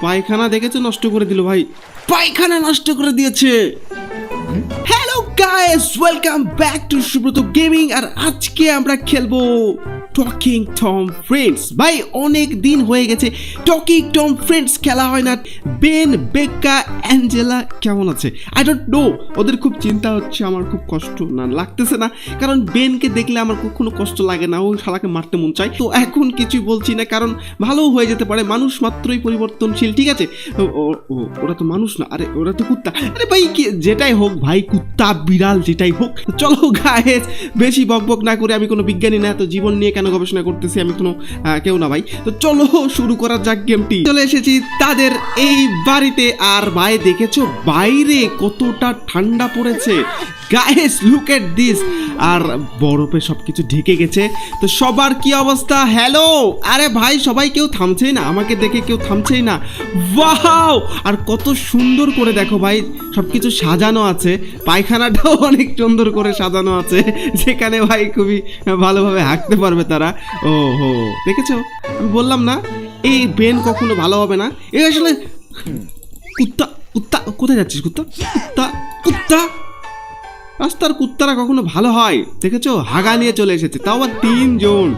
পায়খানা দেখেছো নষ্ট করে দিল ভাই, পায়খানা নষ্ট করে দিয়েছে। Hello guys, welcome back to Subrata gaming. আর আজকে আমরা খেলবো টকিং টম ফ্রেন্ডস। ভাই অনেক দিন হয়ে গেছে টকিং টম ফ্রেন্ডস খেলা হয় না। বেন, বেক্কা, অ্যাঞ্জেলা কেমন আছে আই ডোন্ট নো। ওদের খুব চিন্তা হচ্ছে, আমার খুব কষ্ট না লাগতেছে না, কারণ বেনকে দেখলে আমার কখনো কষ্ট লাগে না, ওই শালাকে মারতে মন চায়। তো এখন কিছুই বলছি না, কারণ ভালোও হয়ে যেতে পারে, মানুষ মাত্রই পরিবর্তনশীল, ঠিক আছে। ওরা তো মানুষ না, আরে ওরা তো কুত্তা। আরে ভাই কি যেটাই হোক ভাই, কুত্তা বিড়াল যেটাই হোক। চলো গাইস, বেশি বকবক না করে, আমি কোনো বিজ্ঞানী না, তো জীবন নিয়ে কেন গবেষণা করতেছি, আমি কোনো কেউ না ভাই। তো চলো শুরু করা যাক গেমটি। চলে এসেছি তাদের এই বাড়িতে। আর ভাই দেখেছো বাইরে কতটা ঠান্ডা পড়েছে গাইস, লুক এট দিস। আর বরফে সবকিছু ঢেকে গেছে। তো সবার কি অবস্থা? হ্যালো, আরে ভাই সবাই কেউ থামছেই না, আমাকে দেখে কেউ থামছেই না। ওয়াও, আর কত সুন্দর করে দেখো ভাই, সবকিছু সাজানো আছে। পায়খানাটাও অনেক সুন্দর করে সাজানো আছে, যেখানে ভাই খুবই ভালোভাবে হাঁকতে পারবে তারা। ও হো, দেখেছো আমি বললাম না, এই বেন কখনো ভালো হবে না। এই আসলে কুত্তা, কুত্তা কোথায় যাচ্ছিস? কুত্তা, কুত্তা, কুত্তা। রাস্তার কুত্তারা কখনো ভালো হয়? দেখেছো হাগা নিয়ে চলে এসেছে, তাও আবার 3 জন।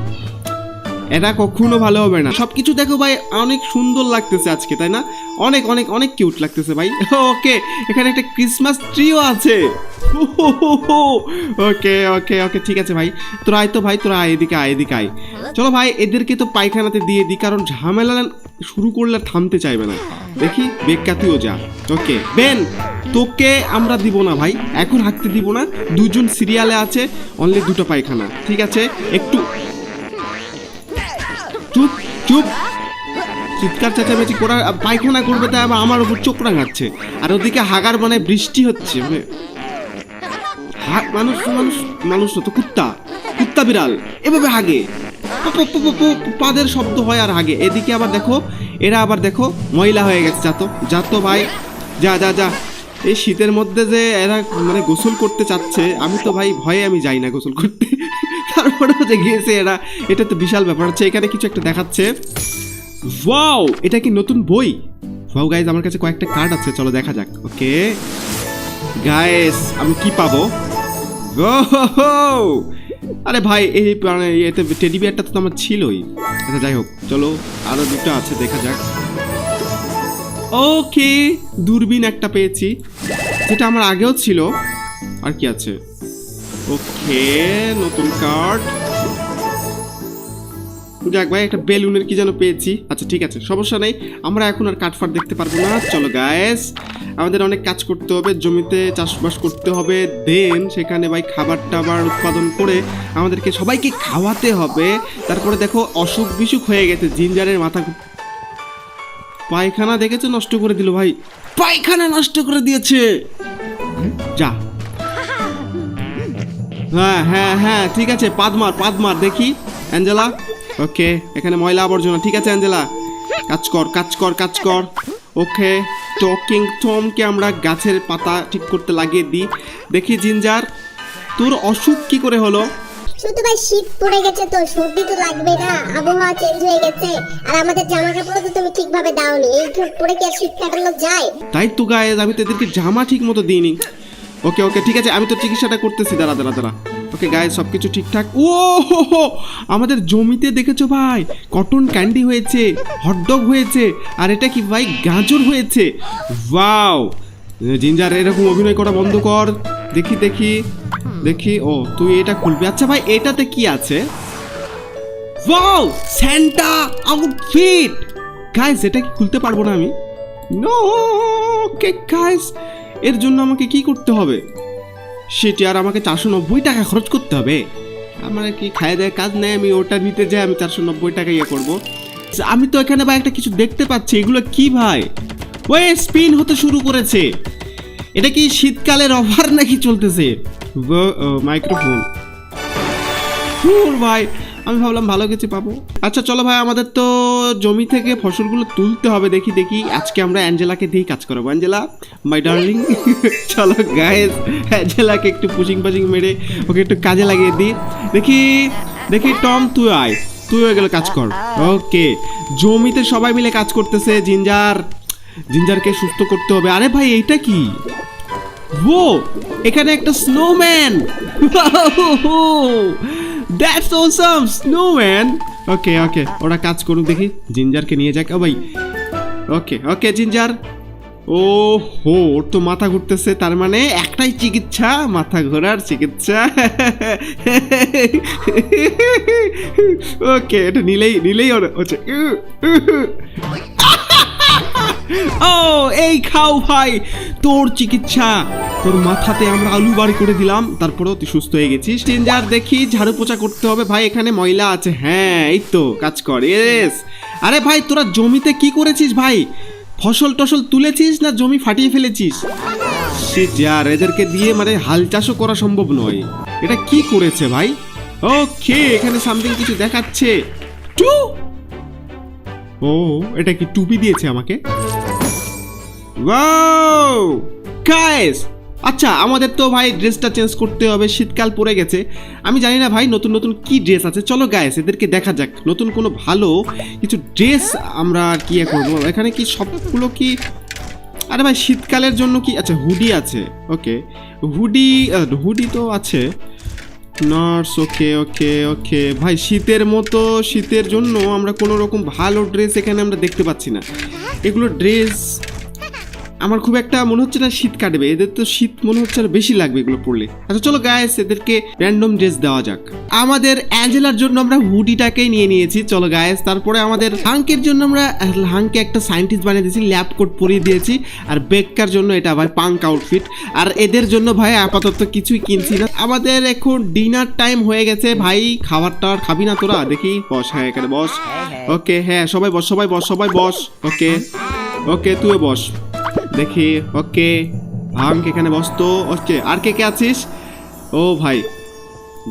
এটা কখনো ভালো হবে না। সবকিছু দেখো ভাই, অনেক সুন্দর লাগতেছে আজকে, তাই না? অনেক অনেক অনেক কিউট লাগতেছে ভাই। ওকে, এখানে একটা ক্রিসমাস ট্রিও আছে। ওকে ওকে ওকে, ঠিক আছে ভাই, তোরা আয় তো ভাই, তোরা আয়, এদিকে আয়, এদিকে আয়। চলো ভাই, এদেরকে তো পায়খানাতে দিয়ে দিই, কারণ ঝামেলা শুরু করলে থামতে চাইবে না। দেখি বেক্কা তুইও যা। ওকে বেন, তোকে আমরা দিব না ভাই, এখন হাঁকতে দিব না। 2 জন সিরিয়ালে আছে, অনলি 2টা পায়খানা, ঠিক আছে? একটু চুপ চুপ, চিৎকার চেঁচামেচি করা, পায়খানা করবে তাই আবার আমার উপর চোখ রাঙাচ্ছে। আর ওদিকে হাগার মানে বৃষ্টি হচ্ছে, মানে মানুষ মানুষ মানুষ তো কুত্তা, কুত্তা বিড়াল এভাবে হাগে, পাদের শব্দ হয় আর হাগে। এদিকে আবার দেখো, এরা আবার দেখো ময়লা হয়ে গেছে। যাতো ভাই, যা যা যা। এই শীতের মধ্যে যে এরা মানে গোসল করতে চাচ্ছে, আমি তো ভাই ভয়ে আমি যাই না গোসল করতে। তারপরেও যে গিয়েছে এরা, এটা তো বিশাল ব্যাপার হচ্ছে। এখানে কিছু একটা দেখাচ্ছে। ওয়াও, এটা কি নতুন বই? ওয়াও গাইস, আমার কাছে কয়েকটা কার্ড আছে, চলো দেখা যাক। ওকে গাইস, আমি কি পাবো? আরে ভাই এই এতে টেডি বিয়ারটা তো আমার ছিলই। আচ্ছা যাই হোক, চলো আরো 2টা আছে, দেখা যাক। ওকে, দূরবীন একটা পেয়েছি, যেটা আমার আগেও ছিল। আর কি আছে? ওকে, নতুন কার্ড। যাক ভাই, একটা বেলুনের কি যেন পেয়েছি। আচ্ছা ঠিক আছে, সমস্যা নেই, আমরা এখন আর কাঠফাট দেখতে পারবো না। চলো গাইস, আমাদের অনেক কাজ করতে হবে, জমিতে চাষবাস করতে হবে, দেন সেখানে ভাই খাবার টাবার উৎপাদন করে আমাদেরকে সবাইকে খাওয়াতে হবে। তারপরে দেখো অসুখ বিসুখ হয়ে গেছে, জিঞ্জারের মাথা। পায়খানা দেখেছো নষ্ট করে দিল ভাই, পায়খানা নষ্ট করে দিয়েছে। যা, হ্যাঁ হ্যাঁ হ্যাঁ ঠিক আছে, পাদমার দেখি অ্যাঞ্জেলা। ওকে, এখানে ময়লা আবর্জনা, ঠিক আছে অ্যাঞ্জেলা, কাজ কর কাজ কর কাজ কর। ওকে, টকিং টমকে আমরা গাছের পাতা ঠিক করতে লাগিয়ে দিই। দেখি জিঞ্জার, তোর অসুখ কি করে হলো? শুধু ভাই শীত পড়ে গেছে, তো সর্দি তো লাগবে না, আবহাওয়া চেঞ্জ হয়ে গেছে, আর আমাদের জামা কাপড় তো তুমি ঠিকভাবে দাওনি, এই পরে কি আর শীত কাটানো যায়? তাই তো গায়ে, আমি তো এদেরকে জামা ঠিক মতো দিইনি। ওকে ওকে ঠিক আছে, আমি তো চিকিৎসাটা করতেছি, দাঁড়া দাঁড়া দাঁড়া। ওকে গায়ে সবকিছু ঠিকঠাক। ও হো, আমাদের জমিতে দেখেছো ভাই, কটন ক্যান্ডি হয়েছে, হটডগ হয়েছে, আর এটা কি ভাই, গাজর হয়েছে। ওয়াও, জিঞ্জার এরকম অভিনয় করা বন্ধ কর। দেখি দেখি দেখি, ও তুই এটা খুলবি? আচ্ছা ভাই, এটাতে কি আছে? Wow, Santa outfit. গাইস, এটা কি খুলতে পারবো না আমি? নো। ওকে গাইস, এর জন্য আমাকে কি করতে হবে? সেটি আর আমাকে 490 টাকা খরচ করতে হবে। আমার কি খায় দেয় কাজ নেই, আমি ওটা নিতে যাই, আমি 490 টাকা ইয়ে করবো। আমি তো এখানে ভাই একটা কিছু দেখতে পাচ্ছি, এগুলো কি ভাই? ওই স্পিন হতে শুরু করেছে, এটা কি শীতকালের অফার নাকি চলতেছে? মাইক্রোফোন ভাই, আমি ভাবলাম ভালো কিছু পাবো। আচ্ছা চলো ভাই, আমাদের তো জমি থেকে ফসলগুলো তুলতে হবে। দেখি দেখি, আজকে আমরা অ্যাঞ্জেলাকে দিয়ে কাজ করাবো। অ্যাঞ্জেলা মাই ডার্লিং, চলো গাইস, অ্যাঞ্জেলাকে একটু পুশিং পাশিং মেরে ওকে একটু কাজে লাগিয়ে দিই। দেখি দেখি টম, তুই আয়। তুই হয়ে গেলে কাজ কর। ওকে, জমিতে সবাই মিলে কাজ করতেছে। জিঞ্জারকে সুস্থ করতে হবে। আরে ভাই এইটা কি? ও এখানে একটা snowman. That's awesome, snowman. Okay okay, ওরা কাজ করুক, দেখি জিঞ্জারকে নিয়ে যাক। ও ভাই, ওকে ওকে জিঞ্জার। ও হো, ওর তো মাথা ঘুরতেছে, তার মানে একটাই চিকিৎসা, মাথা ঘোরার চিকিৎসা। ওকে, এটা নিলেই ওর হচ্ছে। ও এই খাও ভাই, তোর চিকিৎসা, তোর মাথাতে আমরা আলু বাড়ি করে দিলাম, তারপরেও তুই সুস্থ হয়ে গেছিস। জিঞ্জার দেখি ঝাড়ু পোছা করতে হবে ভাই, এখানে ময়লা আছে। হ্যাঁ এই তো, কাজ কর। ইয়েস। আরে ভাই তোরা জমিতে কি করেছিস ভাই? ফসল টসল তুলেছিস না জমি ফাটিয়ে ফেলেছিস? শিট यार, এদেরকে দিয়ে মানে হাল চাষও করা সম্ভব নয়। এটা কি করেছে ভাই? ওকে, এখানে সামথিং কিছু দেখাচ্ছে। টু, ও এটা কি টুপি দিয়েছে আমাকে? ওয়াও গাইস, আচ্ছা আমাদের তো ভাই ড্রেসটা চেঞ্জ করতে হবে, শীতকাল পড়ে গেছে। আমি জানি না ভাই নতুন নতুন কি ড্রেস আছে। চলো গাইস এদেরকে দেখা যাক, নতুন কোনো ভালো কিছু ড্রেস আমরা কি করবো। এখানে কি সবগুলো কি? আরে ভাই শীতকালের জন্য কি? আচ্ছা হুডি আছে। ওকে, হুডি তো আছে। নার্স, ওকে ওকে ওকে ভাই, শীতের জন্য আমরা কোনো রকম ভালো ড্রেস এখানে আমরা দেখতে পাচ্ছি না। এগুলো ড্রেস আমার খুব একটা মনে হচ্ছে না শীত কাটবে, এদের তো শীত মনে হচ্ছে আর বেশি লাগবে এগুলো পরলে। আচ্ছা চলো গাইস এদেরকে র্যান্ডম ড্রেস দেওয়া যাক। আমাদের অ্যাঞ্জেলার জন্য আমরা হুডিটাকেই নিয়ে নিয়েছি। চলো গাইস, তারপরে আমাদের হাঙ্কের জন্য আমরা হাঙ্কে একটা সায়েন্টিস্ট বানিয়ে দিয়েছি, ল্যাব কোট পরিয়ে দিয়েছি। আর বেক্কার জন্য এটা ভাই পাঙ্ক আউটফিট। আর এদের জন্য ভাই আপাতত কিছুই কিনছি না। আমাদের এখন ডিনার টাইম হয়ে গেছে ভাই, খাবারটা আর খাবি না তোরা? দেখি বস। হ্যাঁ এখানে বস। ওকে হ্যাঁ সবাই বস, সবাই বস, সবাই বস। ওকে ওকে তুইও বস দেখি। ওকে হাঙ্ক এখানে বসতো। ওকে আর কে কে আছিস? ও ভাই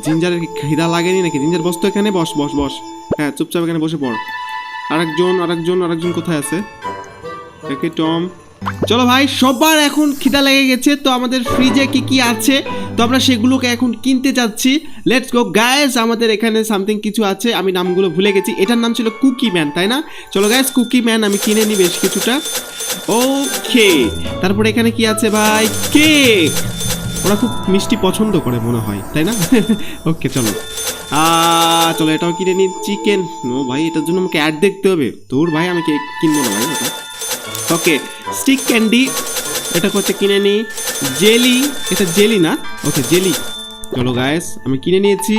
জিঞ্জারের কি খিদা লাগেনি নাকি? জিঞ্জার বসতো এখানে, বস বস বস। হ্যাঁ চুপচাপ এখানে বসে পড়। আরেকজন কোথায় আছে দেখি? টম। চলো ভাই, সবার এখন খিদা লেগে গেছে, তো আমাদের ফ্রিজে কি কি আছে তো আমরা সেগুলোকে এখন কিনতে যাচ্ছি। লেটস গো গাইস, আমাদের এখানে সামথিং কিছু আছে, আমি নামগুলো ভুলে গেছি। এটার নাম ছিল কুকি ম্যান, তাই না? চলো গাইস কুকি ম্যান আমি কিনে নিই বেশ কিছুটা। ওকে, তারপরে এখানে কি আছে ভাই? কেক। ওরা খুব মিষ্টি পছন্দ করে মনে হয়, তাই না? ওকে চলো চলো এটাও কিনে নিই। চিকেন, নো ভাই এটার জন্য আমাকে অ্যাড দেখতে হবে। তোর ভাই আমি কেক কিনবো না ভাই এটা। ওকে স্টিক ক্যান্ডি, এটা হচ্ছে কিনে নিই। জেলি, এটা জেলি না, ওকে জেলি। চলো গাইস আমি কিনে নিয়েছি।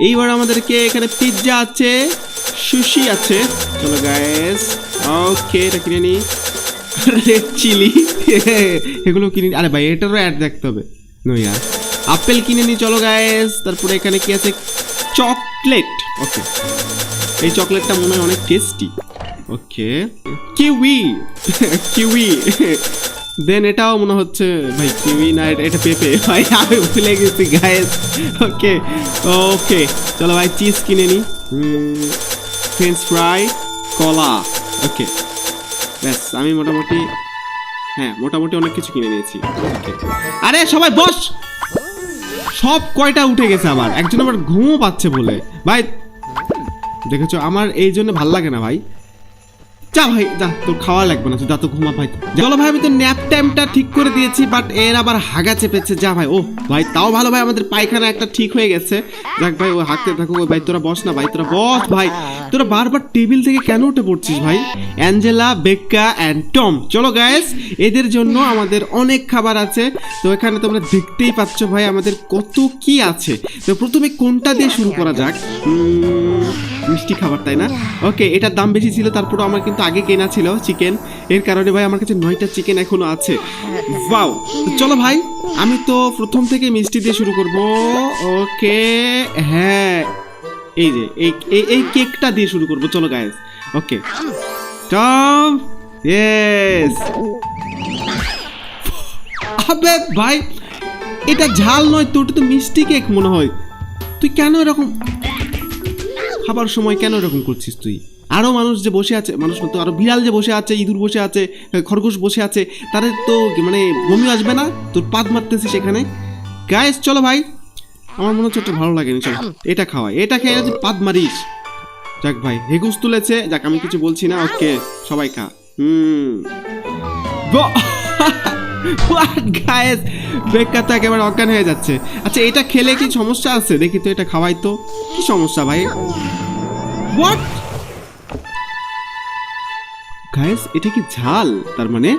এইবার আমাদেরকে এখানে পিৎজা আছে, সুশি আছে। চলো গাইস ওকে এটা কিনে নিই। রেড চিলি এগুলো কিনে। আরে ভাই এটারও অ্যাড দেখতে হবে। নো ইয়ার, আপেল কিনে নিই। চলো গাইস, তারপরে এখানে কি আছে? চকলেট। ওকে এই চকলেটটা মনে হয় অনেক টেস্টি। ওকে কিউই, কিউই। দেন এটাও মনে হচ্ছে ভাই কিউই না, এটা পেঁপে ভাই, আমি ভুলে গেছি গাইস। ওকে ওকে চলো ভাই চিজ কিনে নিই। ফ্রেঞ্চ ফ্রাই, কলা। ওকে ব্যাস, আমি মোটামুটি অনেক কিছু কিনে নিয়েছি। আরে সবাই বস, সব কয়টা উঠে গেছে আবার, একজন আবার ঘুমও পাচ্ছে বলে। ভাই দেখেছো আমার এই জন্য ভাল লাগে না ভাই। যা ভাই যা, তোর খাওয়া লাগবে না, যা তো ঘুমা ভাই। চলো ভাই আমি তো ন্যাপ টাইমটা ঠিক করে দিয়েছি, বাট এর আবার হাগা চেপেছে। যা ভাই। ও ভাই তাও ভালো ভাই, আমাদের পায়খানা একটা ঠিক হয়ে গেছে। যাক ভাই ও হাঁকতে থাকুক। ভাই তোরা বস না ভাই, তোরা বস ভাই। তোরা বারবার টেবিল থেকে কেন উঠে পড়ছিস ভাই? Angela, Becca and Tom. চলো গাইস এদের জন্য আমাদের অনেক খাবার আছে, তো এখানে তোমরা দেখতেই পাচ্ছ ভাই আমাদের কত কি আছে। তো প্রথমে কোনটা দিয়ে শুরু করা যাক? মিষ্টি খাবার, তাই না? ওকে এটার দাম বেশি ছিল, তারপরে আমার কিন্তু আগে কেনা ছিল চিকেন, এর কারণে ভাই আমার কাছে 9টা চিকেন এখনো আছে। ওয়াও, চলো ভাই আমি তো প্রথম থেকে মিষ্টি দিয়ে শুরু করব। ওকে হ্যাঁ এই যে এই কেকটা দিয়ে শুরু করব। চলো গাইস ওকে টম, ইয়েস। আবে ভাই এটা ঝাল নয় তো, ওটা তো মিষ্টি কেক মনে হয়। তুই কেন এরকম খাবার সময় কেন এরকম করছিস তুই? আরো মানুষ যে বসে আছে, মানুষ তো আরো বিড়াল যে বসে আছে, ইঁদুর বসে আছে, খরগোশ বসে আছে, তাদের তো মানে বমি আসবে না? তোর পাদ মারতেছিস সেখানে। গাইস চলো ভাই, আমার মনে হচ্ছে এটা ভালো লাগেনি। চলো এটা খাওয়াই, এটা খেয়ে তুই পাদ মারিস। যাক ভাই হেগুস তুলেছে, যাক আমি কিছু বলছি না। ওকে সবাই খা। গাইস বেক্কা তো একেবারে অজ্ঞান হয়ে যাচ্ছে। আচ্ছা এটা খেলে কি সমস্যা আছে? দেখি তো এটা খাওয়াই তো, কি সমস্যা ভাই? হোয়াট গাইস, এটা কি ঝাল? তার মানে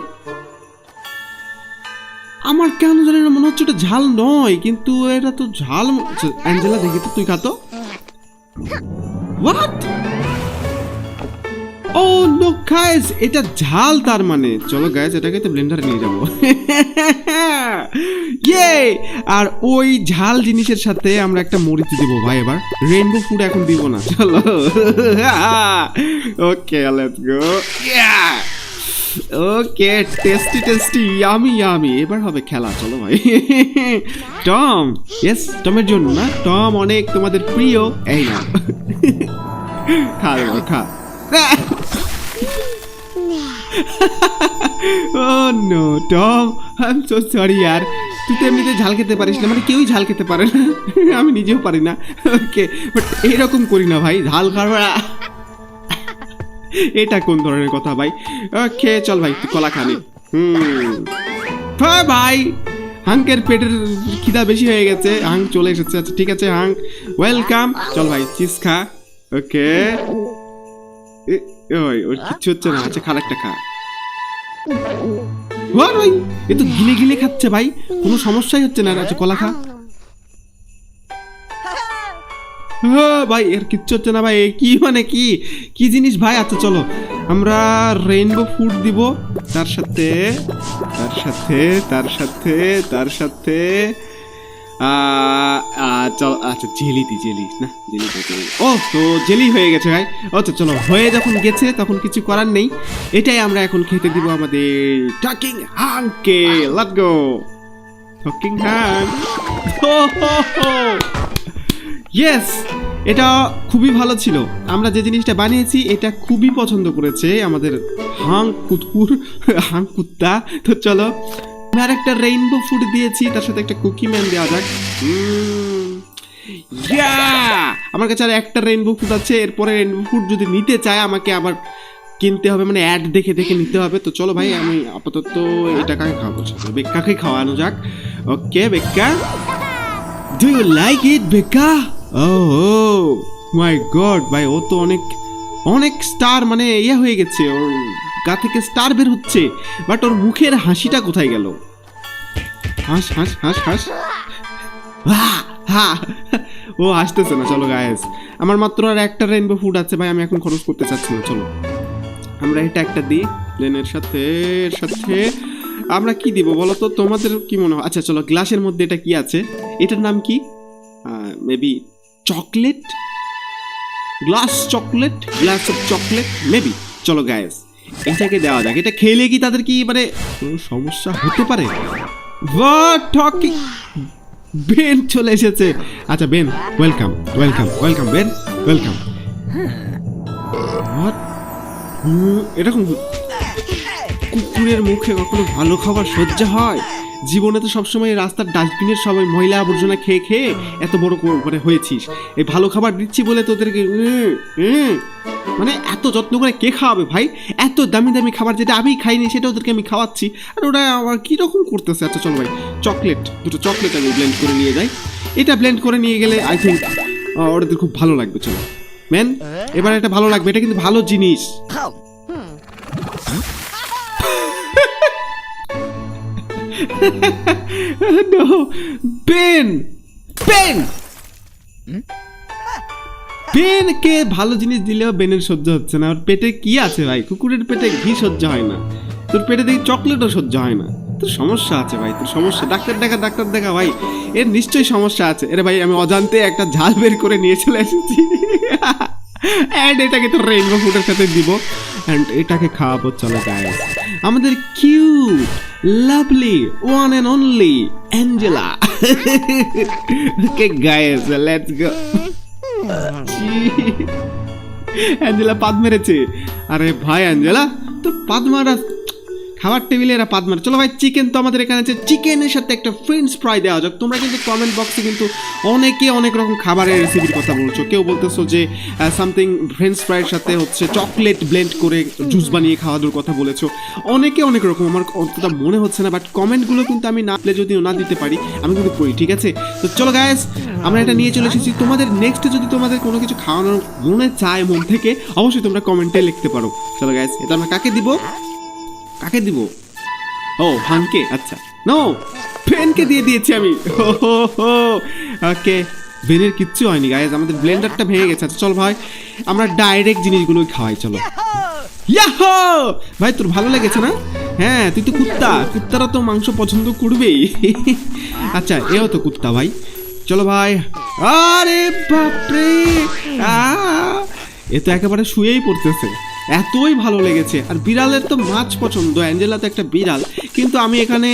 আমার কেন জানি না মনে হচ্ছে এটা ঝাল নয়, কিন্তু এটা তো ঝাল। অ্যাঞ্জেলা দেখি তো, তুই খা তো। হোয়াট? ও নো গাইস, এটা ঝাল। তার মানে চলো গাইস এটাকে তো ব্লেন্ডারে নিয়ে যাবো। ইয়ে, আর ওই ঝাল জিনিসের সাথে আমরা একটা মরিচ দিব ভাই। এবার রেইনবো ফুড এখন দিব না, চলো। Okay let's go. Okay tasty tasty yummy yummy. এবার হবে খেলা, চলো ভাই। টম, ইয়েস টমের জন্য না, টম অনেক তোমাদের প্রিয়। এই না খা খা। Oh no, Tom, I'm so sorry यार। তুই তো এমনিতে ঝাল খেতে পারিস না, মানে কেউই ঝাল খেতে পারে না। আমি নিজেও পারি না। ওকে বাট এইরকম করি না ভাই, ঝাল খাওয়া। এটা কোন ধরনের কথা ভাই? ওকে চল ভাই তুই কলা খাবি। ভাই হাঙ্কের পেটের খিদা বেশি হয়ে গেছে, হাঙ্ক চলে এসেছে। আচ্ছা ঠিক আছে হাঙ্ক, ওয়েলকাম। চল ভাই চিজ খা। ওকে ওই ওর কিচ্ছু হচ্ছে না। আচ্ছা খারাপটা খা। ভাই এ তো গিলে গিলে খাচ্ছে ভাই, কোনো সমস্যাই হচ্ছে না। আচ্ছা কলা খা। ভাই এর কিচ্ছু হচ্ছে না ভাই। কি মানে কি কি জিনিস ভাই? আচ্ছা চলো আমরা রেইনবো ফুড দিব, তার সাথে তার সাথে তার সাথে তার সাথে চলো। আচ্ছা জেলি দি, জেলি না জেলি। ও তো জেলি হয়ে গেছে ভাই। আচ্ছা চলো, হয়ে যখন গেছে তখন কিছু করার নেই। এটাই আমরা এখন খেতে দিব আমাদের টকিং হাঙ্ককে। Let's go talking Hank. Yes, এটা খুবই ভালো ছিল। আমরা যে জিনিসটা বানিয়েছি এটা খুবই পছন্দ করেছে আমাদের হাঙ্ক কুতকুর, হাঙ্ক কুত্তা। তো চলো আর একটা রেইনবো ফুড দিয়েছি, তার সাথে একটা কুকি ম্যান দেওয়া যাক। আমার কাছে আর একটা রেইনবো ফুড আছে। এরপরে রেইনবো ফুড যদি নিতে চায় আমাকে আবার কিনতে হবে, মানে অ্যাড দেখে দেখে নিতে হবে। তো চলো ভাই আমি আপাতত এটা কাকে খাওয়াবো, বেক্কাকে খাওয়ানো যাক। Okay Becca, do you like it Becca? Oh my god ভাই, ও তো অনেক অনেক স্টার, মানে ইয়ে হয়ে গেছে, ওর গা থেকে স্টার বের হচ্ছে। বাট ওর মুখের হাসিটা কোথায় গেল? হাস হাস হাস হাস। ও হাসতেছে না। চলো গাইস, আমার মাত্র আর একটা রেইনবো ফুড আছে ভাই, আমি এখন খরচ করতে চাচ্ছি না। চলো আমরা এটা একটা দিই, দেন এর সাথে আমরা কি দিব বলো তো? তোমাদের কি মনে হয়? আচ্ছা চলো, গ্লাসের মধ্যে এটা কি আছে? এটার নাম কি? Maybe chocolate, glass chocolate, glass of chocolate maybe. চলো গাইস এটাকে দেওয়া যাক। এটা খেলে কি তাদের কি মানে কোনো সমস্যা হতে পারে? বেন চলে এসেছে। আচ্ছা Ben welcome welcome welcome Ben welcome. এরকম কুকুরের মুখে কখনো ভালো খাবার সহ্য হয়? জীবনে তো সবসময় রাস্তার ডাস্টবিনের সবাই ময়লা আবর্জনা খেয়ে খেয়ে এত বড় করে হয়েছিস। এই ভালো খাবার দিচ্ছি বলে তোদেরকে মানে এত যত্ন করে কে খাওয়াবে ভাই? এত দামি দামি খাবার যেটা আমি খাইনি সেটা ওদেরকে আমি খাওয়াচ্ছি, আর ওরা আমার কীরকম করতেছে। আচ্ছা চলো ভাই চকলেট, দুটো চকলেট আমি ব্লেন্ড করে নিয়ে যাই। এটা ব্লেন্ড করে নিয়ে গেলে আই থিঙ্ক ওদের খুব ভালো লাগবে। চলো ম্যান, এবার এটা ভালো লাগবে, এটা কিন্তু ভালো জিনিস। No, Ben! বেনকে ভালো জিনিস দিলেও বেনের সহ্য হচ্ছে না। ওর পেটে কি আছে ভাই? কুকুরের পেটে ঘি সহ্য হয় না, তোর পেটে দেখি চকলেটও সহ্য হয় না। তোর সমস্যা আছে ভাই, তোর সমস্যা। ডাক্তার দেখা ভাই, এর নিশ্চয়ই সমস্যা আছে। এরে ভাই আমি অজান্তে একটা ঝাল বের করে নিয়ে চলে এসেছি। অ্যান্ড এটাকে তো রেইনবো ফুডের সাথে দিব, অ্যান্ড এটাকে খাওয়াবো। চলো গাইস, আমাদের cute lovely one and only Angela. Okay guys let's go. Angela পাদ মেরেছে। আরে ভাই অ্যাঞ্জেলা তো পাদ মারা খাবার টেবিলে এরা পাদ মারে। চলো ভাই চিকেন তো আমাদের এখানে আছে, চিকেনের সাথে একটা ফ্রেঞ্চ ফ্রাই দেওয়া যাক। তোমরা কিন্তু কমেন্ট বক্সে কিন্তু অনেকে অনেক রকম খাবারের রেসিপির কথা বলছো। কেউ বলতেছো যে সামথিং ফ্রেঞ্চ ফ্রাইয়ের সাথে হচ্ছে চকলেট ব্লেন্ড করে জুস বানিয়ে খাওয়ানোর কথা বলেছো। অনেকে অনেক রকম, আমার অতটা মনে হচ্ছে না, বাট কমেন্টগুলো কিন্তু আমি না যদিও না দিতে পারি আমি কিন্তু পড়ি, ঠিক আছে? তো চলো গাইস আমরা এটা নিয়ে চলে এসেছি। তোমাদের নেক্সট যদি তোমাদের কোনো কিছু খাওয়ানোর মনে চায় মন থেকে, অবশ্যই তোমরা কমেন্টে লিখতে পারো। চলো গাইস এটা আমরা কাকে দিব? কাকে দিব? ও হানকে, আচ্ছা নো ফ্যানকে দিয়ে দিয়েছি আমি। ওকে ভেনের কিচ্ছু হয়নি গাইস, আমাদের ব্লেন্ডারটা ভেঙে গেছে। আচ্ছা চল ভাই আমরা ডাইরেক্ট জিনিসগুলোই খাওয়াই। চলো ইয়াহো ভাই, তোর ভালো লেগেছে না? হ্যাঁ তুই তো কুত্তা, কুত্তারা তো মাংস পছন্দ করবেই। আচ্ছা এও তো কুত্তা ভাই। চলো ভাই, আরে বাপরে এ তো একেবারে শুয়েই পড়তেছে, এতই ভালো লেগেছে। আর বিড়ালের তো মাছ পছন্দ, অ্যাঞ্জেলা তো একটা বিড়াল, কিন্তু আমি এখানে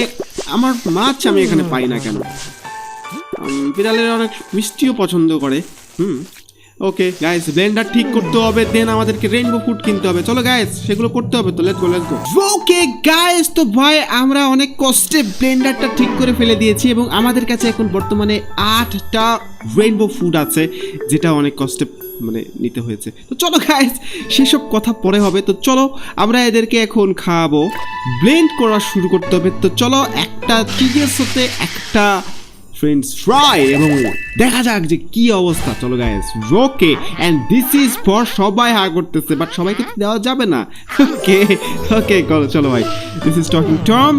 আমার মাছ আমি এখানে পাই না কেন? বিড়ালের অনেক মিষ্টিও পছন্দ করে। ওকে গাইস ব্লেন্ডার ঠিক করতে হবে, দেন আমাদেরকে রেইনবো ফুড কিনতে হবে। চলো গাইস সেগুলো করতে হবে, তো লেটস গো। ওকে গাইস তো ভাই আমরা অনেক কষ্টে ব্লেন্ডারটা ঠিক করে ফেলে দিয়েছি এবং আমাদের কাছে এখন বর্তমানে 8টা রেইনবো ফুড আছে, যেটা অনেক কষ্টে মানে নিতে হয়েছে। তো চলো গাইস সেসব কথা পরে হবে। তো চলো আমরা এদেরকে এখন খাওয়াবো, ব্লেন্ড করা শুরু করতে হবে। তো চলো একটা চিকেনের সাথে একটা ফ্রেঞ্চ ফ্রাই এবং দেখা যাক যে কি অবস্থা। চলো guys okay and this is for সবাই হা করতেছে, বাট সবাইকে দেওয়া যাবে না। ওকে ওকে চলো ভাই, দিস ইজ টকিং টম।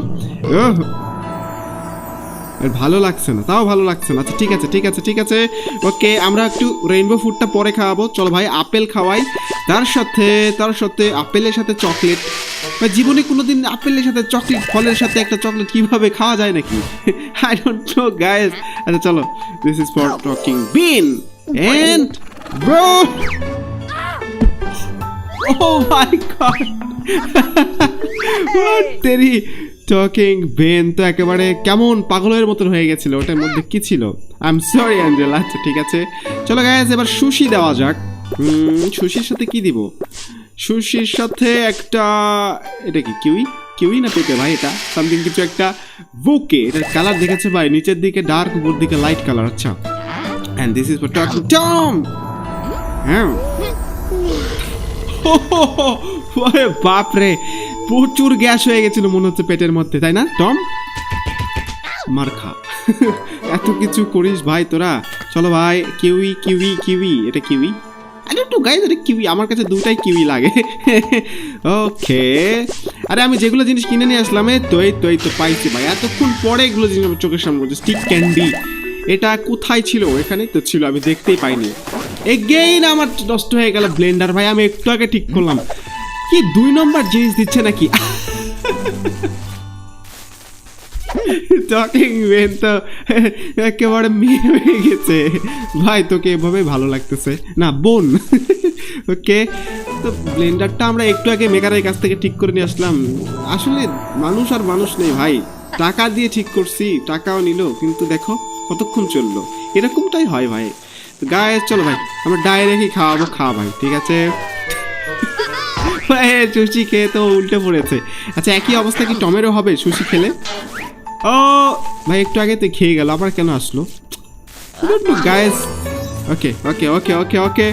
ভালো লাগছে না, তাও ভালো লাগছে না। আচ্ছা ঠিক আছে ঠিক আছে ঠিক আছে ওকে আমরা একটু রেইনবো ফুডটা পরে খাওয়াবো। চলো ভাই আপেল খাওয়াই, তার সাথে আপেলের সাথে চকলেট। জীবনে কোনোদিন আপেলের সাথে চকলেট, ফলের সাথে একটা চকলেট কিভাবে খাওয়া যায় নাকি? I don't know guys. আচ্ছা চলো this is for talking Ben and bro. Oh my god what তেরি টকিং বেন তো একেবারে কেমন পাগলের মতন হয়ে গেছিল। ওটার মধ্যে কি ছিল? I am sorry Angela. আচ্ছা ঠিক আছে চলো গাইস এবার সুশি দেওয়া যাক। সুশির সাথে কি দিব? সুশির সাথে একটা, এটা কি কিউই? কিউই না পেঁপে ভাই? এটা সামথিং কিছু একটা বুকে। এটার কালার দেখেছে ভাই, নিচের দিকে ডার্ক উপর দিকে লাইট কালার। আচ্ছা and this is for talking Tom. হ্যাঁ ওরে বাপরে প্রচুর গ্যাস হয়ে গেছিল মনে হচ্ছে পেটের মধ্যে, তাই না টম? মার খা। এত কিছু করিস ভাই তোরা। চলো ভাই কিউই কিউই কিউই, এটা kiwi? I don't know guys, এটা কিউই, আমার কাছে দুটাই কিউই লাগে। ওকে আরে আমি যেগুলো জিনিস কিনে নিয়ে আসলাম এই তো পাইছি ভাই, এতক্ষণ পরে এগুলো জিনিস আমার চোখের সামনে পড়ছে। স্টিক ক্যান্ডি, এটা কোথায় ছিল? এখানেই তো ছিল, আমি দেখতেই পাইনি। এগেইন আমার নষ্ট হয়ে গেল ব্লেন্ডার ভাই, আমি একটু আগে ঠিক করলাম। কি 2 নম্বর জিনিস দিচ্ছে নাকি? টকিং বেন তো একেবারে মেয়ে হয়ে গেছে ভাই, তোকে এভাবে ভালো লাগতেছে না বোন? ওকে তো ব্লেন্ডারটা আমরা একটু আগে মেকারের কাছ থেকে ঠিক করে নিয়ে আসলাম। আসলে মানুষ আর মানুষ নেই ভাই, টাকা দিয়ে ঠিক করছি, টাকাও নিল, কিন্তু দেখো কতক্ষণ চললো। এরকমটাই হয় ভাই। গাইস চলো ভাই আমরা ডাইরেক্টই খাওয়াবো, খাওয়া ভাই ঠিক আছে? সুশি খেয়ে তো উল্টে পড়েছে। আচ্ছা একই অবস্থা কি টমেরও হবে সুশি খেলে? ও ভাই একটু আগে তো খেয়ে গেল, আবার কেন আসলো গাইস? ওকে ওকে ওকে ওকে ওকে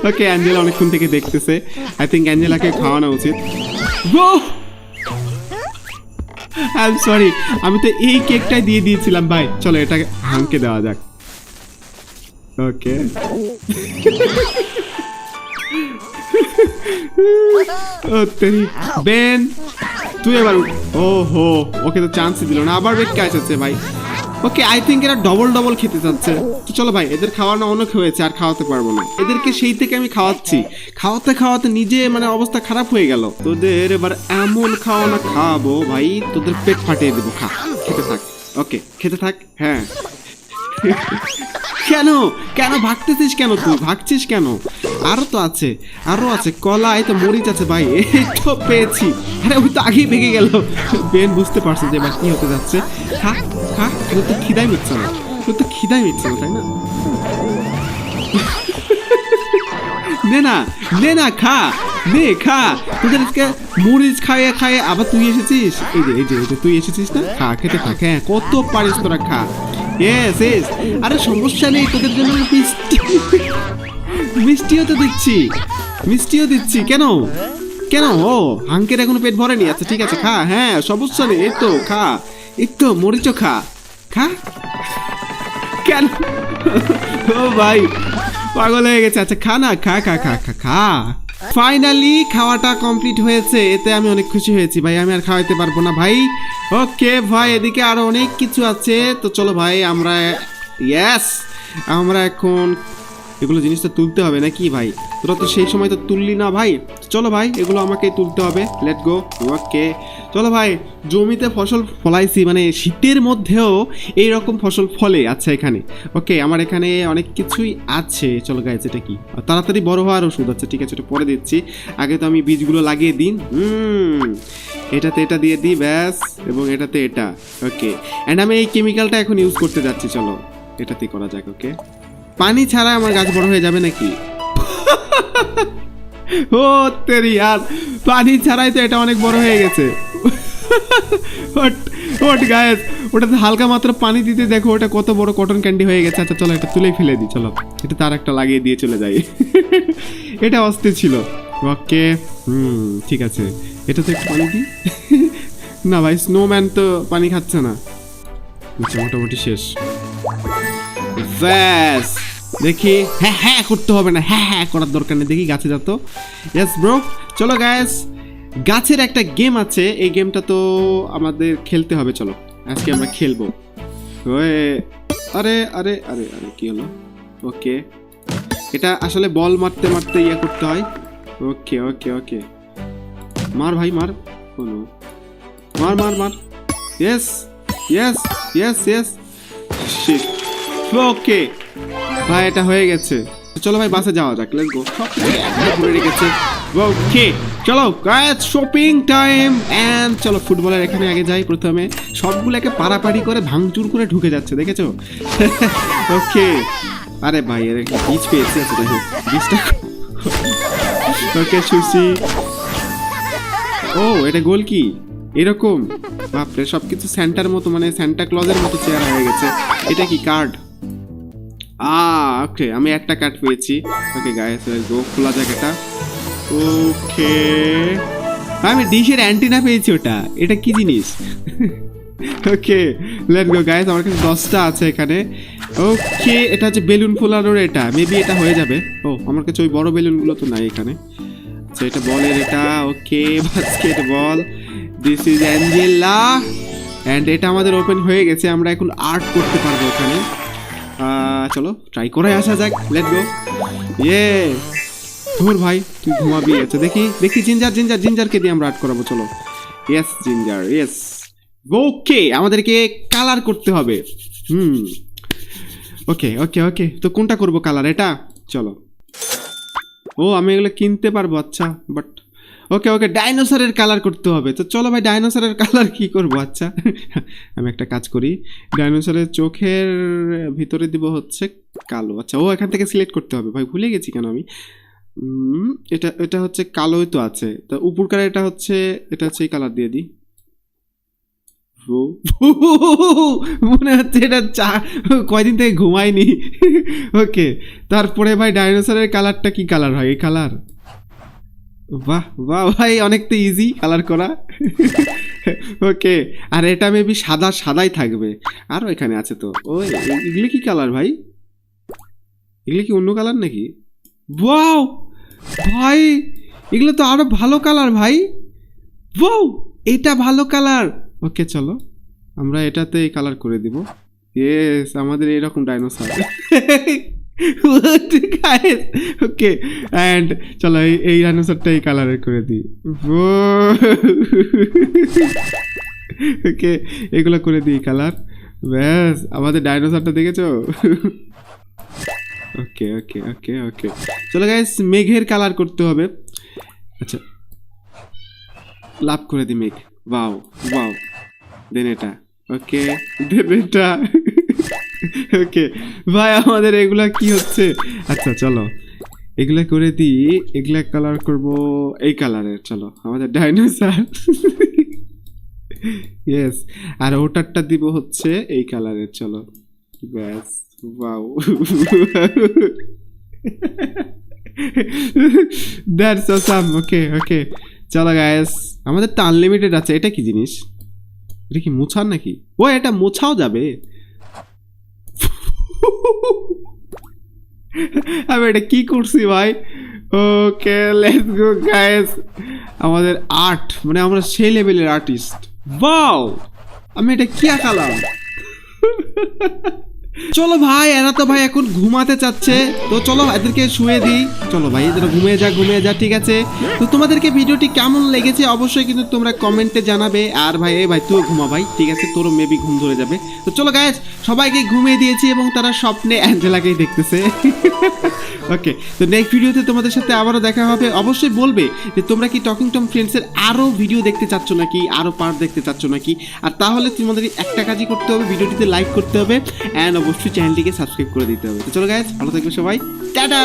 ওকে অ্যাঞ্জেলা অনেকক্ষণ থেকে দেখতেছে, আই থিঙ্ক অ্যাঞ্জেলাকে খাওয়ানো উচিত। আই এম সরি, আমি তো এই কেকটাই দিয়ে দিয়েছিলাম ভাই। চলো এটাকে হাঙ্কে দেওয়া যাক। ওকে বেন তুই এবার, ও হো ওকে তো চান্সই দিল না, আবার বেক ক্যাচ আছে ভাই। ওকে আই থিঙ্ক এরা ডবল খেতে চাচ্ছে। তো চলো ভাই এদের খাওয়ানো অনেক হয়েছে, আর খাওয়াতে পারবো না এদেরকে। সেই থেকে আমি খাওয়াতে নিজে মানে অবস্থা খারাপ হয়ে গেল। তোদের এবার এমন খাওয়ানো খাওয়াবো ভাই, তোদের পেট ফাটিয়ে দেবো। খা, খেতে থাক। ওকে খেতে থাক। হ্যাঁ কেন কেন ভাগতেছিস কেন? তুই ভাগছিস কেন? আরো আছে কলা, এই তো মরিচ আছে ভাই, এই তো পেয়েছি। আরে ওই তো আগেই ভেঙে গেল। বেন বুঝতে পারছে যে এবার কি হতে যাচ্ছে। খা খা, তোর তো খিদাই মিটছে না, তাই না? নে না খা, নে খা। তোদের আজকে মরিচ খাইয়ে খাইয়ে আবার তুই এসেছিস। এই যে তুই এসেছিস না, খা, খেতে থাক। হ্যাঁ, কত পারিস তোরা, খা। ইয়েস। আরে সমস্যা নেই, তোদের জন্য মিষ্টিও তো দিচ্ছি। কেন ও হাঙ্কের এখনো পেট ভরেনি? আচ্ছা ঠিক আছে, খা। হ্যাঁ, সমস্যা নেই, এই তো খা, এই তো মরিচও খা। কেন? ও ভাই পাগল হয়ে গেছে। আচ্ছা খা না, খা। ফাইনালি খাওয়াটা কমপ্লিট হয়েছে, এতে আমি অনেক খুশি হয়েছি ভাই। আমি আর খাওয়াইতে পারবো না ভাই। ওকে ভাই, এদিকে আরো অনেক কিছু আছে, তো চলো ভাই আমরা এখন এগুলো জিনিসটা তুলতে হবে নাকি ভাই? তোরা তো সেই সময় তো তুললি না ভাই। চলো ভাই, এগুলো আমাকে তুলতে হবে। Let's go. ওকে চলো ভাই, জমিতে ফসল ফলাইছি, মানে শীতের মধ্যেও এইরকম ফসল ফলে। আচ্ছা এখানে ওকে, আমার এখানে অনেক কিছুই আছে। চলো গাইজ, এটা কি? তাড়াতাড়ি বড় হওয়ার ওষুধ। আচ্ছা ঠিক আছে, এটা পরে দিচ্ছি, আগে তো আমি বীজগুলো লাগিয়ে দিন। এটাতে এটা দিয়ে দিই, ব্যাস। এবং এটাতে এটা। ওকে, অ্যান্ড আমি এই কেমিক্যালটা এখন ইউজ করতে যাচ্ছি। চলো এটাতেই করা যাক। ওকে, পানি ছাড়া আমার গাছ বড় হয়ে যাবে নাকি? ও তেরি আর, পানি ছাড়াই তো এটা অনেক বড় হয়ে গেছে। গাইস, ওটাতে হালকা মাত্র পানি দিতে দেখো ওটা কত বড় কটন ক্যান্ডি হয়ে গেছে। আচ্ছা চলো, এটা তুলে ফেলে দিই। চলো এটা তার একটা লাগিয়ে দিয়ে চলে যাই। এটা অস্থির ছিল। ওকে ঠিক আছে, এটা তো একটু পানি দিই। না ভাই, স্নোম্যান তো পানি খাচ্ছে না। মোটামুটি শেষ। ব্যাস, দেখি। হ্যাঁ করতে হবে না, হ্যাঁ করার দরকার নেই। দেখি গাছে যাতো। Yes bro. চলো গাইস, গাছের একটা গেম আছে, এই গেমটা তো আমাদের খেলতে হবে। চলো আজকে আমরা খেলবো। আরে আরে আরে আরে কি হলো? ওকে, এটা আসলে বল মারতে মারতে ইয়ে করতে হয়। ওকে ওকে ওকে, মার ভাই মার, মার। Yes yes yes yes. Shit. Okay ভাই, এটা হয়ে গেছে। চলো ভাই বাসে যাওয়া যাক। Let's go. ভরে রেখেছে। ওকে চলো গাইস, শপিং টাইম। এন্ড চলো ফুটবলের এখানে আগে যাই। প্রথমে সবগুলোকে পাড়াপাড়ি করে ভাঙচুর করে ঢুকে যাচ্ছে, দেখেছো? ওকে, আরে ভাই এর বীজ পেয়েছে। আচ্ছা দেখো বীজটা। ওকে সুশি। ও এটা গোল কি এরকম? বাপরে, সবকিছু স্যান্টার মতো, মানে স্যান্টা ক্লজের মতো চেয়ার হয়ে গেছে। এটা কি কার্ড? ওকে, আমি একটা কার্ড পেয়েছি। ওকে গাইস, গো খোলা যাক এটা। ওকে, আমি ডিশের অ্যান্টিনা পেয়েছি। ওটা এটা কি জিনিস? ওকে লেটস গো গাইস, আমার কাছে 10টা আছে এখানে। ওকে, এটা হচ্ছে বেলুন ফোলানোর। এটা মেবি এটা হয়ে যাবে। ও আমার কাছে ওই বড় বেলুনগুলো তো নাই এখানে। আচ্ছা এটা বলের এটা। Okay, basketball. This is Angela. And এটা আমাদের ওপেন হয়ে গেছে, আমরা এখন আর্ট করতে পারবো এখানে। চলো ট্রাই করে আসা যাক। লেটস গো। ধুর ভাই, তুই ঘুমাবি। আচ্ছা দেখি জিঞ্জারকে দিয়ে আমরা আর্ট করাবো। চলো। Yes ginger, yes. ওকে, আমাদেরকে কালার করতে হবে। ওকে ওকে ওকে, তো কোনটা করব কালার? এটা। চলো। ও আমি এগুলো কিনতে পারবো। আচ্ছা বাট ওকে ওকে, ডাইনোসরের কালার করতে হবে। তো চলো ভাই, ডাইনোসরের কালার কি করব? আচ্ছা আমি একটা কাজ করি, ডাইনোসরের চোখের ভিতরে দিব হচ্ছে কালো। আচ্ছা ও এখান থেকে সিলেক্ট করতে হবে। ভাই ভুলে গেছি কেন আমি। এটা হচ্ছে কালোই তো আছে, তো উপরকার এটা হচ্ছে এই কালার দিয়ে দিই। মনে হচ্ছে এটা কয়দিন থেকে ঘুমাইনি। ওকে, তারপরে ভাই ডাইনোসরের কালারটা কি কালার হয়? এই কালার। বাহ বাহ ভাই, অনেক তো ইজি কালার করা। ওকে, আর এটা মেবি সাদাই থাকবে। আরও এখানে আছে তো। ওই এগুলি কি কালার ভাই? এগুলি কি অন্য কালার নাকি? ওয়াও ভাই, এগুলো তো আরো ভালো কালার ভাই। ওয়াও, এটা ভালো কালার। ওকে চলো আমরা এটাতে এই কালার করে দিব। ইয়েস, আমাদের এরকম ডাইনোসর। ওকে, অ্যান্ড চলো এই ডাইনোসরটা এই কালারের করে দিই। ওকে, এগুলো করে দিই কালার। ব্যাস, আমাদের ডাইনোসরটা দেখেছো? ওকে ওকে ওকে ওকে, চলো গাইস, মেঘের কালার করতে হবে। আচ্ছা লাভ করে দিই মেঘ। ওয়াও ওয়াও, দেন এটা। ওকে দেন এটা। ওকে ভাই, আমাদের এগুলা কি হচ্ছে? আচ্ছা চলো এগুলা করে দিই, এগুলা কালার করব এই কালারের। চলো আমাদের ডাইনোসর ইয়েস, আর ওটারটা দিব হচ্ছে এই কালারের। চলো ব্যাস, ওয়াও দ্যাটস অসাম। ওকে ওকে চলো গাইস, আমাদের তো আনলিমিটেড আছে। এটা কি জিনিস? এটা কি মোছার নাকি? ও এটা মোছাও যাবে। আমি এটা কি করছি ভাই? ওকে লেটস গো গাইস, আমাদের আর্ট মানে আমরা সেই লেভেলের আর্টিস্ট। ওয়াও, আমি এটা কি আঁকালাম? চলো ভাই, এরা তো ভাই এখন ঘুমাতে চাচ্ছে, তো চলো এদেরকে শুয়ে দিই। চলো ভাই এরা ঘুমিয়ে যা, ঠিক আছে। তো তোমাদেরকে ভিডিওটি কেমন লেগেছে অবশ্যই কিন্তু তোমরা কমেন্টে জানাবে। আর ভাই ভাই তুইও ঘুমা ভাই, ঠিক আছে, তোরও মেবি ঘুম ধরে যাবে। তো চলো গাইস, সবাইকে ঘুমিয়ে দিয়েছি এবং তারা স্বপ্নে অ্যাঞ্জেলাকেই দেখতেছে। ওকে, তো নেক্সট ভিডিওতে তোমাদের সাথে আবারও দেখা হবে। অবশ্যই বলবে যে তোমরা কি টকিং টম ফ্রেন্ডসের আরও ভিডিও দেখতে চাচ্ছ নাকি, আরও পার্ট দেখতে চাচ্ছ নাকি। আর তাহলে তোমাদের একটা কাজই করতে হবে, ভিডিওটিতে লাইক করতে হবে অ্যান্ড অবশ্যই চ্যানেলটিকে সাবস্ক্রাইব করে দিতে হবে। তো চলো গাইস, ভালো থাকবে সবাই, টাটা।